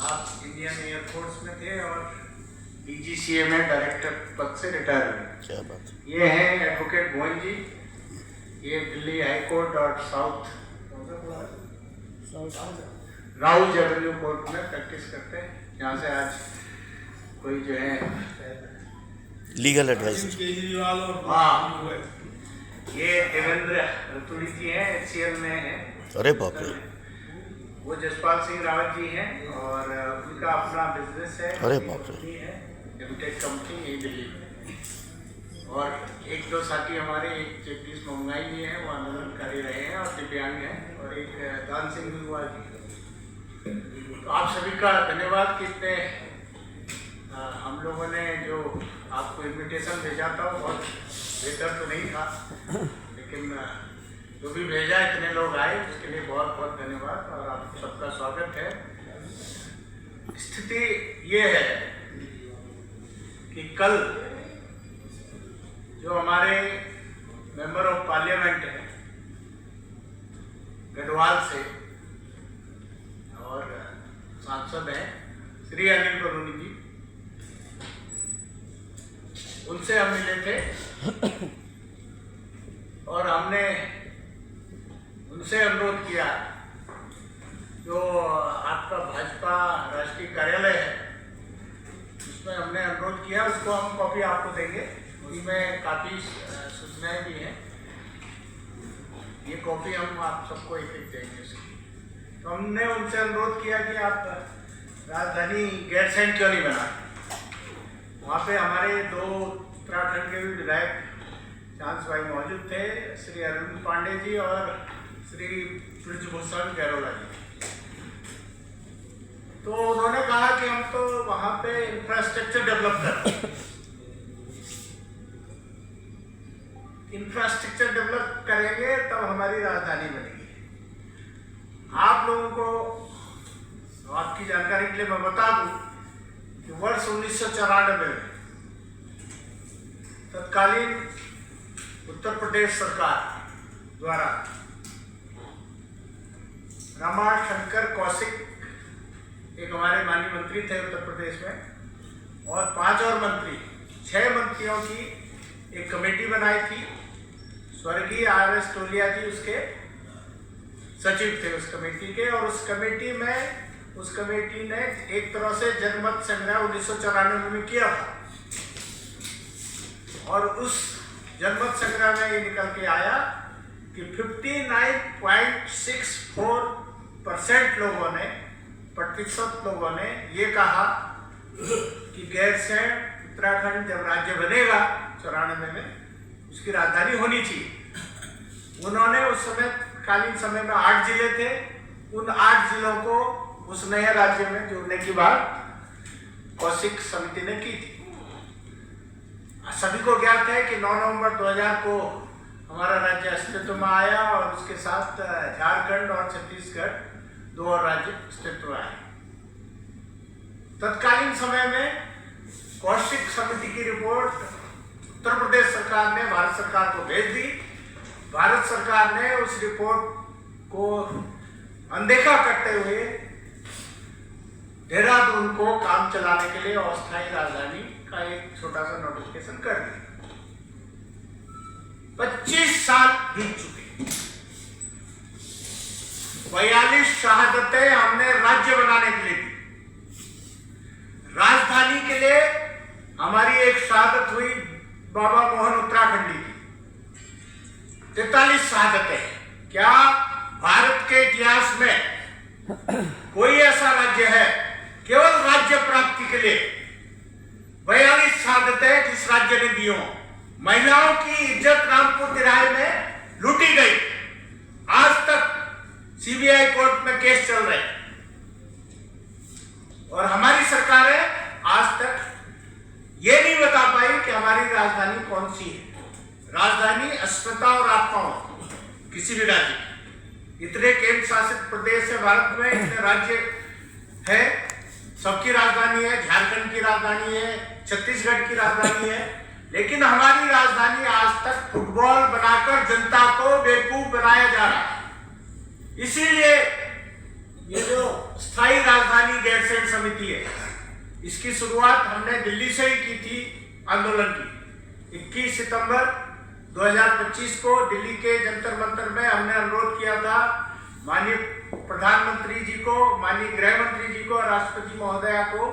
आप Indian air force में थे और डीजीसीए में डायरेक्टर पद से रिटायर हुए। क्या बात। ये हैं एडवोकेट मोहन जी, ये दिल्ली हाई कोर्ट और राहुल एवेन्यू कोर्ट में प्रैक्टिस करते हैं। यहाँ से आज कोई जो है लीगल एडवाइजर। केजरीवाल और हाँ, ये देवेंद्र रतूड़ी जी हैं, HCL में हैं। अरे बाप रे। वो जसपाल सिंह रावत जी हैं और उनका अपना बिजनेस है। अरे बाप रे। कंपनी है, लिमिटेड कंपनी यही दिल्ली में। और एक दो साथी हमारे, एक जगदीश मंगाई जी हैं, वो आंदोलनकारी रहे हैं और दिव्यांग हैं, और एक दान सिंह गुलवाल जी। तो आप सभी का धन्यवाद कि इतने हम लोगों ने जो आपको इनविटेशन भेजा था वो बहुत बेहतर तो नहीं था, लेकिन जो भी भेजा इतने लोग आए उसके लिए बहुत बहुत धन्यवाद और आप सबका स्वागत है। स्थिति ये है कि कल जो हमारे मेंबर ऑफ पार्लियामेंट हैं गढ़वाल से और सांसद हैं श्री अनिल बरूनी जी, उनसे हम मिले थे और हमने उनसे अनुरोध किया जो आपका भाजपा राष्ट्रीय कार्यालय है उसमें हमने अनुरोध किया, उसको हम कॉपी आपको देंगे, उसमें काफ़ी सूचनाएं भी हैं। ये कॉपी हम आप सबको एक एक देंगे उसकी। तो हमने उनसे अनुरोध किया कि आप राजधानी गैरसैंण क्यों नहीं बना। वहाँ पे हमारे दो उत्तराखंड के भी विधायक चांस भाई मौजूद थे, श्री अरविंद पांडे जी और श्री ब्रजभूषण गैरोला जी। तो उन्होंने कहा कि हम तो वहाँ पे इंफ्रास्ट्रक्चर डेवलप कर, इंफ्रास्ट्रक्चर डेवलप करेंगे तब हमारी राजधानी बनेगी। आप लोगों को आपकी जानकारी के लिए मैं बता दूं कि वर्ष 1994 में तत्कालीन उत्तर प्रदेश सरकार द्वारा रमाशंकर कौशिक एक हमारे माननीय मंत्री थे उत्तर प्रदेश में, और 5 और मंत्री, 6 मंत्रियों की एक कमेटी बनाई थी। स्वर्गीय RS टोलिया जी उसके सचिव थे उस कमेटी के, और उस कमेटी ने एक तरह से जनमत संग्रह 1994 में किया था, और उस जनमत संग्रह में ये निकल के आया कि 59.64% प्रतिशत लोगों ने ये कहा कि गैरसैंण उत्तराखंड जब राज्य बनेगा 94 में उसकी राजधानी होनी चाहिए। उन्होंने उस समय कालीन समय में 8 जिले थे, उन 8 जिलों को उस नए राज्य में जोड़ने की बात कौशिक समिति ने की थी। सभी को ज्ञात है कि 9 नवंबर 2000 को हमारा राज्य अस्तित्व में आया और उसके साथ झारखंड और छत्तीसगढ़ 2 और राज्य अस्तित्व में आए। तत्कालीन समय में कौशिक समिति की रिपोर्ट उत्तर प्रदेश सरकार ने भारत सरकार को भेज दी। भारत सरकार ने उस रिपोर्ट को अनदेखा करते हुए देहरादून को काम चलाने के लिए अस्थायी राजधानी का एक छोटा सा नोटिफिकेशन कर दिया। 25 साल बीत चुके, 42 शहादतें हमने राज्य बनाने के लिए दी। राजधानी के लिए हमारी एक शहादत हुई बाबा मोहन उत्तराखंडी की। 43 शहादतें। क्या भारत के इतिहास में कोई ऐसा राज्य है केवल राज्य प्राप्ति के लिए 42 शहादतें जिस राज्य ने दी हो? महिलाओं की इज्जत रामपुर तिराहे में लूटी गई, आज तक CBI कोर्ट में केस चल रहे, और हमारी सरकारें आज तक ये नहीं बता पाई कि हमारी राजधानी कौन सी है। राजधानी अस्मिता और आत्मा किसी भी राज्य की। इतने केंद्र शासित प्रदेश है भारत में, इतने राज्य है, सबकी राजधानी है, झारखंड की राजधानी है, छत्तीसगढ़ की राजधानी है, लेकिन हमारी राजधानी आज तक फुटबॉल बनाकर जनता को बेवकूफ बनाया जा रहा है। इसीलिए ये जो स्थायी राजधानी गैरसैंण समिति है, इसकी शुरुआत हमने दिल्ली से ही की थी आंदोलन की। 21 सितंबर 2025 को दिल्ली के जंतर मंतर में हमने अनुरोध किया था माननीय प्रधानमंत्री जी को, माननीय गृह मंत्री जी को और राष्ट्रपति महोदया को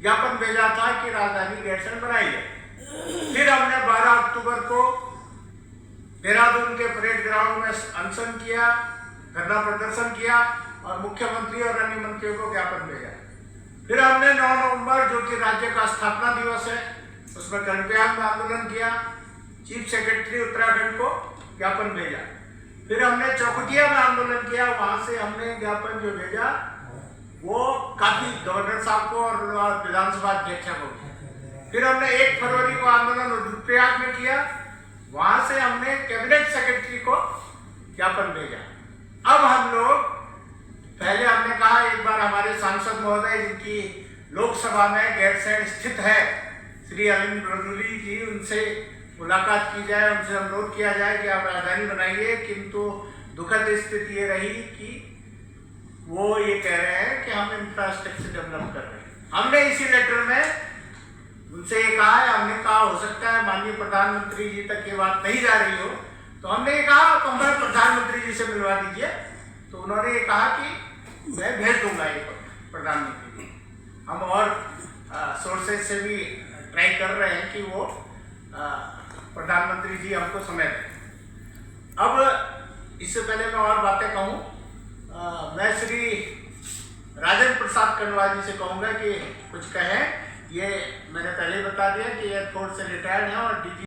ज्ञापन भेजा था कि राजधानी गैरसैंण बनाई है। फिर हमने 12 अक्टूबर को देहरादून के परेड ग्राउंड में अनशन किया, धरना प्रदर्शन किया और मुख्यमंत्री और अन्य मंत्रियों को ज्ञापन भेजा। फिर हमने 9 नवंबर जो कि राज्य का स्थापना दिवस है, उसमें कर्णप्रयाग में आंदोलन किया, चीफ सेक्रेटरी उत्तराखंड को ज्ञापन भेजा। फिर हमने चौखुटिया में आंदोलन किया, वहां से हमने ज्ञापन जो भेजा वो काफी गवर्नर साहब को और विधानसभा अध्यक्ष को। फिर हमने 1 फरवरी को आंदोलन रुद्रप्रयाग में किया, वहां से हमने कैबिनेट सेक्रेटरी को ज्ञापन भेजा। अब हम लोग, पहले हमने कहा एक बार हमारे सांसद महोदय जिनकी लोकसभा में गैरसैंण स्थित है, श्री अरविंद रंजोली जी, उनसे मुलाकात की जाए, उनसे अनुरोध किया जाए कि आप राजधानी बनाइए। किंतु दुखद स्थिति ये रही कि वो ये कह रहे हैं कि हम इंफ्रास्ट्रक्चर डेवलप कर रहे हैं। हमने इसी लेटर में उनसे ये कहा है, हमने कहा हो सकता है माननीय प्रधानमंत्री जी तक ये बात नहीं जा रही हो, तो हमने ये कहा तो हमारे प्रधानमंत्री जी से मिलवा दीजिए। तो उन्होंने ये कहा कि मैं भेज दूंगा ये प्रधानमंत्री जी। हम और सोर्सेज से भी ट्राई कर रहे हैं कि वो प्रधानमंत्री जी हमको समय दें। अब इससे पहले मैं और बातें कहूँ, मैं श्री राजेंद्र प्रसाद कनवाल जी से कहूँगा कि कुछ कहें। ये मैंने पहले ही बता दिया कि एयरफोर्स से रिटायर्ड हैं और DG